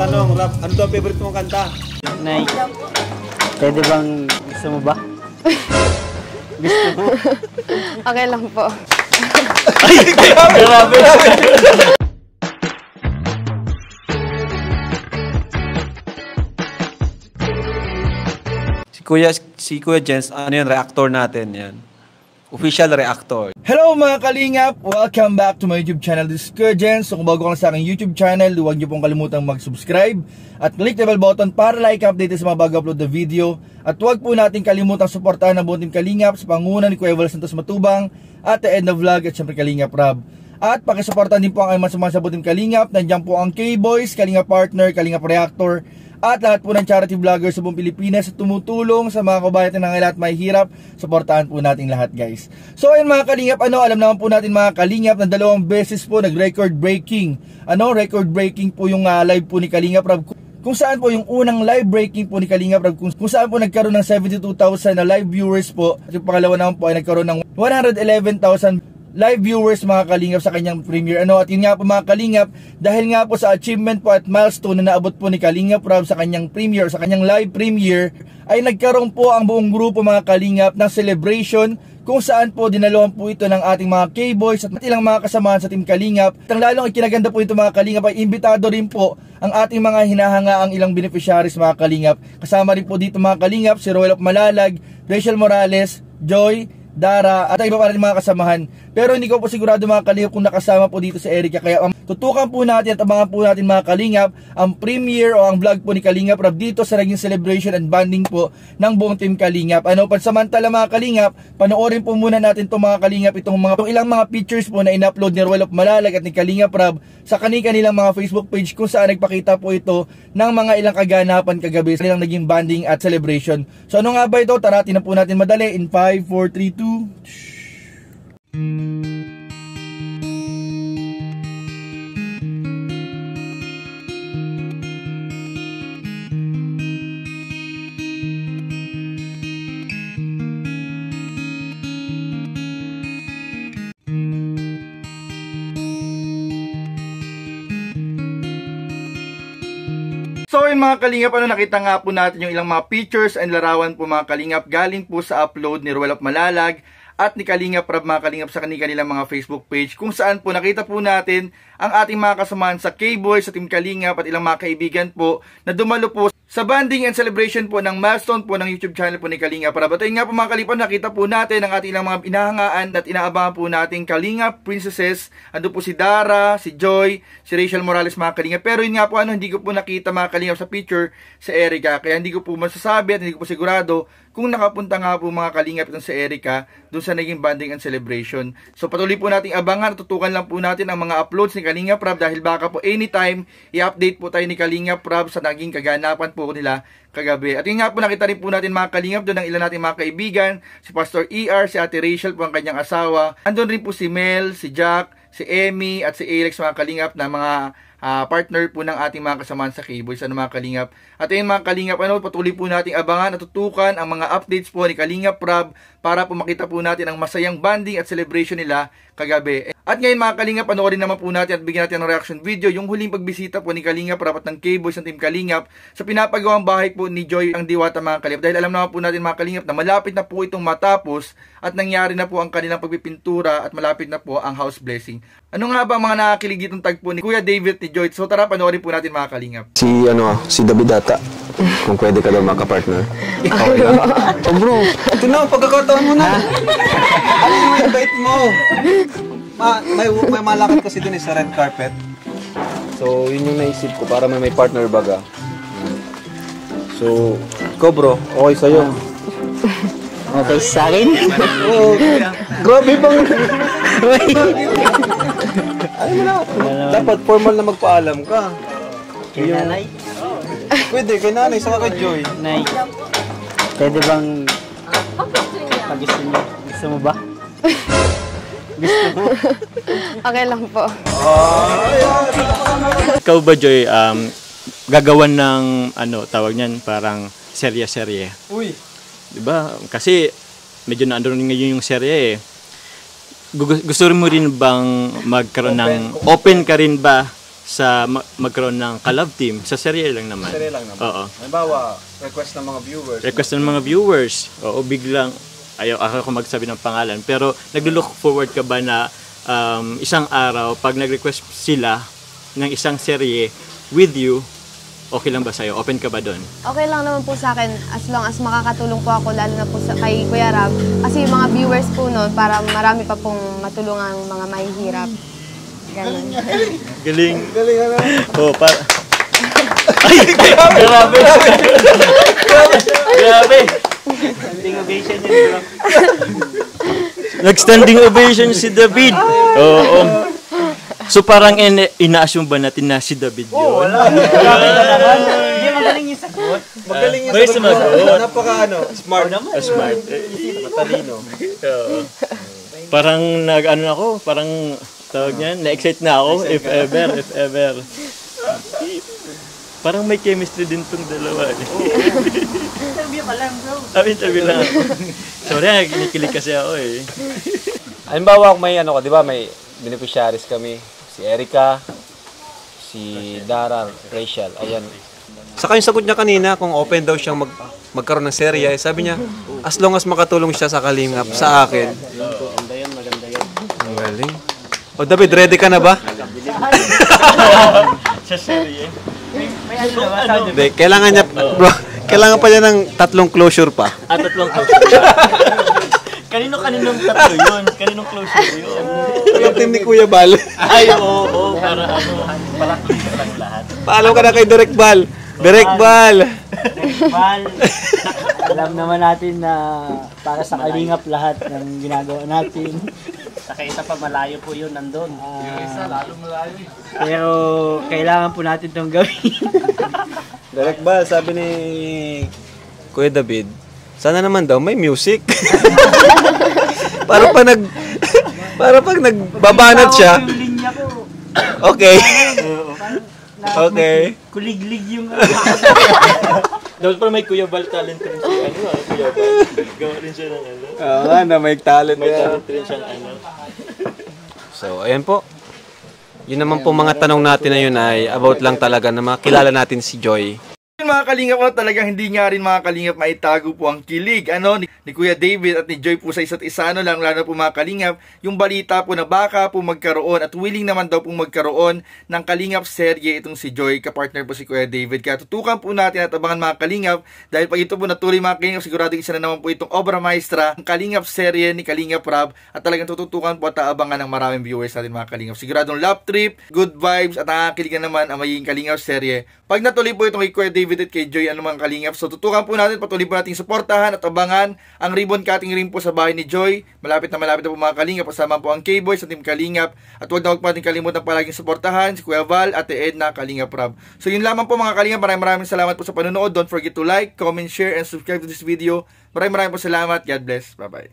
tanong, Rap, ano daw favorite mong kanta? Nay, pwede bang gusto mo ba? Gusto mo? Okay lang po. Ay, grabe! Si Kuya Jens, ano yan, reactor natin yan. Official reactor. Hello mga kalingap! Welcome back to my YouTube channel. This is Kuya Jens. So kung bago ka lang sa aking YouTube channel, huwag niyo pong kalimutang mag-subscribe at click the bell button para like update sa mga bago upload na video. At huwag po natin kalimutang suportahan ang buong team Kalingap sa panguna ni Kuya Val Santos Matubang at The End of Vlog at syempre Kalingap Rob. At pakisuportahan din po ang mga sa buong team Kalingap. Nandiyan po ang K-Boys, Kalingap Partner, Kalingap Reactor at lahat po ng charity vloggers sa buong Pilipinas at tumutulong sa mga kabayan na nangailangan at may hirap. Suportahan po natin lahat, guys. So ayun mga Kalingap, alam naman po natin mga Kalingap na 2 beses po nag-record breaking. Record breaking po yung live po ni Kalingap Rob. Kung saan po yung unang live breaking po ni Kalingap Rob, kung saan po nagkaroon ng 72,000 na live viewers po. At yung pangalawa naman po ay nagkaroon ng 111,000 live viewers mga Kalingap sa kanyang premiere. At yun nga po mga Kalingap, dahil nga po sa achievement po at milestone na naabot po ni Kalingap Rob sa kanyang premiere, sa kanyang live premiere, ay nagkaroon po ang buong grupo mga Kalingap ng celebration kung saan po dinaluhan po ito ng ating mga K-Boys at ilang mga kasamahan sa Team Kalingap. At ang lalong ikinaganda po ito mga Kalingap ay imbitado rin po ang ating mga hinahangaang ilang beneficiaries mga Kalingap. Kasama rin po dito mga Kalingap si Roel of Malalag, Rachel Morales, Joy, Dara at iba pa rin mga kasamahan. Pero hindi ko po sigurado mga Kalingap kung nakasama po dito si Erica. Kaya tutukan po natin at abangan po natin mga Kalingap ang premiere o ang vlog po ni Kalingap Rob dito sa naging celebration and bonding po ng buong Team Kalingap. Pansamantala mga Kalingap, panoorin po muna natin itong mga Kalingap, itong ilang mga pictures po na in-upload ni Roel of Malalag at ni Kalingap Rob sa kanilang mga Facebook page kung saan nagpakita po ito ng mga ilang kaganapan kagabi sa nilang naging bonding at celebration. So ano nga ba ito? Tara, tinan po natin madali in 5, 4, 3, 2. So yun mga Kalingap, nakita nga po natin yung ilang mga pictures and larawan po mga Kalingap galing po sa upload ni Roel of Malalag at ni Kalingap Rob mga Kalingap sa kanilang mga Facebook page kung saan po nakita po natin ang ating mga kasamahan sa K-Boys, sa Team Kalingap at ilang mga kaibigan po na dumalo po sa banding and celebration po ng milestone po ng YouTube channel po ni Kalingap Rob. At ayun nga po mga Kalingap, nakita po natin ang ating ilang mga inahangaan at inaabangan po natin Kalingap Princesses. Ando po si Dara, si Joy, si Rachel Morales mga Kalingap. Pero yun nga po hindi ko po nakita mga Kalingap sa picture sa Erica. Kaya hindi ko po masasabi at hindi ko po sigurado kung nakapunta nga po mga Kalingap itong sa Erica doon sa naging banding and celebration. So patuloy po nating abangan at tutukan lang po natin ang mga uploads ni Kalingap Rob dahil baka po anytime i-update po tayo ni Kalingap Rob sa naging kaganapan po nila kagabi. At yun nga po, nakita rin po natin mga Kalingap doon ang ilan natin mga kaibigan, si Pastor ER, si Ate Rachel po ang kanyang asawa. Andun rin po si Mel, si Jack, si Emmy at si Alex mga Kalingap na mga partner po ng ating mga kasamahan sa K-Boys mga Kalingap. At ayun mga Kalingap, patuloy po nating abangan at tutukan ang mga updates po ni Kalingap Rob para po makita po natin ang masayang banding at celebration nila kagabi. At ngayon mga Kalingap, panoorin naman po natin at bigyan natin ng reaction video yung huling pagbisita po ni Kalingap Rob at ng K-Boys ng Team Kalingap sa pinapagawang bahay po ni Joy ang Diwata mga Kalingap. Dahil alam naman po natin mga Kalingap na malapit na po itong matapos at nangyari na po ang kanilang pagpipintura at malapit na po ang house blessing. Ano nga ba mga nakakilig itong tagpo ni Kuya David ni Joy? So tara, panoorin po natin mga Kalingap. Si Davidata. Kung pwede ka daw makapartner. Okay lang. Oh bro, ito na, pagkakataon mo na. Ano yung invite mo? May malakad kasi dun sa red carpet. So, yun yung naisip ko para may partner baga. So, ikaw bro, okay sa'yo. Okay sa akin? Oo. Grabe bang... Ano mo na? Dapat formal na magpaalam ka. Kay nanay? Pwede, kay nanay, saka kay Joy. Nay, pwede bang gusto mo ba? Gusto mo? Okay lang po. Ikaw ba Joy, gagawan ng tawag niyan, parang serye-serye? Uy! Diba? Kasi medyo naandun ngayon yung serye eh. Gusto mo rin bang magkaroon ng open ka rin ba magkaroon ng collab team sa serye lang naman. Serye lang naman. Oo. Halimbawa, request ng mga viewers. Request ng mga viewers. Oo, biglang ayaw ako magsabi ng pangalan, pero naglo-look forward ka ba na isang araw pag nag-request sila ng isang serye with you, okay lang ba sa'yo? Open ka ba doon? Okay lang naman po sa akin as long as makakatulong po ako lalo na po kay Kuya Rab. Kasi yung mga viewers po noon para marami pa pong matulungan mga mahihirap. Ganun. Galing. Galing ano? Oo, para... Ay, grabe. Grabe. Standing ovation yun, bro. Nag-standing ovation si David. Oo. So parang ina-assume ba natin na si David yun? Oo, wala. Hindi, magaling yung sagot. Magaling yung May sagot. sumagot. Napaka smart. Smart. Matalino. Oo. Parang nag-ano ako, parang tawag niyan, na-excite na ako, if ever. Parang may chemistry din tong dalawa. Interview ka lang, bro. Interview lang ako. Sorry, kinikilig kasi ako eh. Halimbawa, may ano ka, di ba, may beneficiaries kami. Si Erica, si Dara, Rachel, ayan. Saka yung sagot niya kanina, kung open daw siyang magkaroon ng serye, sabi niya, as long as makatulong siya sa Kalingap, sa akin. Maganda yun, maganda yun. Ang galing. O David, ready ka na ba? Sa serye. May ano naman, sabi. Hindi, kailangan niya, bro, kailangan pa niya ng 3 closure pa. Tatlong closure. Kaninong tatlo yun? Kaninong closure yun? Yung team ni Kuya Bal. Ay, oo, para ano, para clear lang lahat. Paalam ka na kay Direk Bal. Direk Bal! Mal, alam naman natin na para sa Kalingap lahat ng ginagawa natin. Saka isa pa malayo po yun nandun. Isa lalo malayo. Pero kailangan po natin itong gawin. Direk Bal, sabi ni Kuya David, sana naman daw may music. para pag nagbabanat siya. Yung linya ko. Okay. Okay. Kuliglig yung Dapat pala may Kuya Bal talent rin siya. Kuya Bal. Gawa rin siya ng ano. Oo nga na, may talent May na. talent rin siya ng ano. So, ayan po. Yun naman po mga tanong natin na yun ay about lang talaga na makilala natin si Joy. Mga kalingap, talagang hindi nga rin mga kalingap maitago po ang kilig ni Kuya David at ni Joy po sa isa't isa, lalo na po mga kalingap, yung balita po na baka po magkaroon at willing naman daw po magkaroon ng kalingap serye itong si Joy, kapartner po si Kuya David. Kaya tutukan po natin at abangan mga kalingap, dahil pag ito po natuloy mga kalingap, sigurado isa na naman po itong obra maestra, ang kalingap serye ni Kalingap Rab, at talagang tututukan po at abangan ng maraming viewers natin mga kalingap. Siguradong love trip, good vibes, at nakakiligan naman ang magiging kalingap serye pag natuloy po itong kay Kuya David at kay Joy, ano mga kalingap. So tutukan po natin, patuloy po natin suportahan at abangan ang ribbon cutting rin po sa bahay ni Joy. Malapit na po mga kalingap, kasama po ang K-Boy sa Team Kalingap. At huwag na natin kalimutan palaging suportahan si Kuya Val at Edna Kalingap Rab. So yun lamang po mga kalingap, maraming salamat po sa panonood. Don't forget to like, comment, share, and subscribe to this video. Maraming po salamat. God bless. Bye bye.